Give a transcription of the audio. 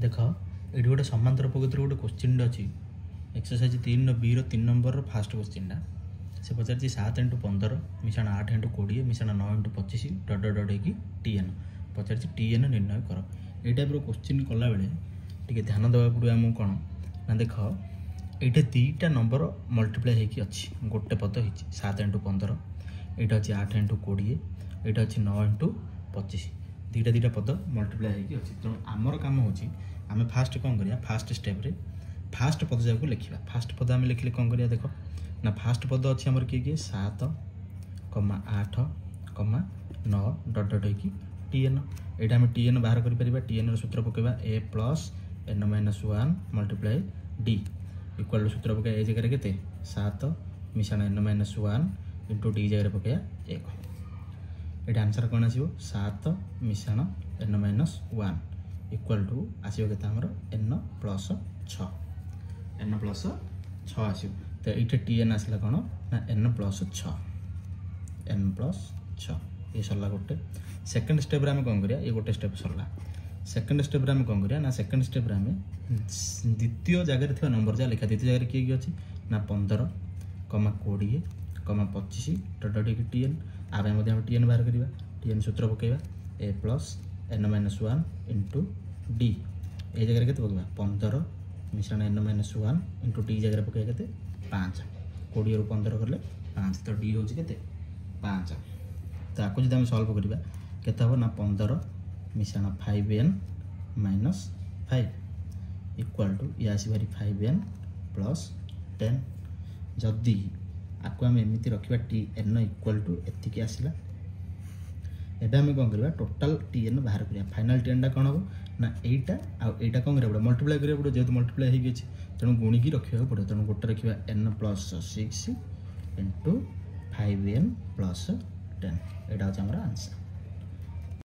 देख ये गोटे समांतर प्रगतिर गोटे क्वेश्चन अच्छी exercise 3B 3 number fast question से पचार 7 × 15 मिशाण 8 × 20 मिशाण 9 × 25 डट डट डट होगी TN पचार TN निर्णय कर ये टाइप क्वेश्चन कला बेले टे ध्यान देवा पड़े आमको कौन ना देख ये दुईटा नंबर मल्टीप्लाई होगी अच्छी गोटे पद हो 7 × 15 यहाँ अच्छी 8 × 20 यहाँ अच्छी 9 × 25 दुईटा पद मल्टीप्लाई होगी अच्छी तेणु आमर कम होची आम फास्ट कौन करिया फास्ट स्टेप रे फास्ट पद जाक लिखा फास्ट पद आम लिखले कौन करिया देख ना फास्ट पद अच्छी आमर किए 7, 8, 9 डट डट होगी TN यहाँ आम TN बाहर कर TN सूत्र पकेबा A + n - 1 multiply D equal सूत्र पकेबा ए जगह के 7 मिशाण n - 1 इंटू D जगह पकेबा 1 ये आंसर कौन आसो 7 मिशाण n - 1 इक्वल टू आसो के n + 6 n + 6 आसो तो ये TN आसला कौन ना n + 6 n + 6 ये सरला गोटे सेकंड स्टेप रे आम कौन करिया ये गोटे स्टेप सरला सेकंड स्टेप रे आम कौन करिया ना सेकंड स्टेप रे आम द्वितीय जगह थे नंबर जहाँ लिखा द्वितीय जगह किए अच्छी ना 15, 20, 25 डट डट TN आम TN बाहर करवा TN सूत्र पकेबा A + n - 1 इंटू D ये जगह के पकेबा 15 मिश्रण n - 1 इंटू D जगह पकेबा के 5 20 ରୁ 15 कले 5 तो D होची के 5 तो आपको जब सॉल्व करवा केते हम ना 15 मिश्रण 5n - 5 इक्वल टू ये आसी भारी 5n + 10 जदि आपको आम एमती रखा TN इक्वल टू एतिक आसला एबे आम कौन करवा टोटाल TN बाहर करिया फाइनल TN टा कौन हम ना एटा आ कौन करा पड़े मल्टीप्लाई करा पड़े जेहेतु मल्टीप्लाई होगी तेणु गुणिकी रखा पड़े तेणु गोटे रखा n + 6 इंटू 5n + 10 यहाँ हूँ आंसर।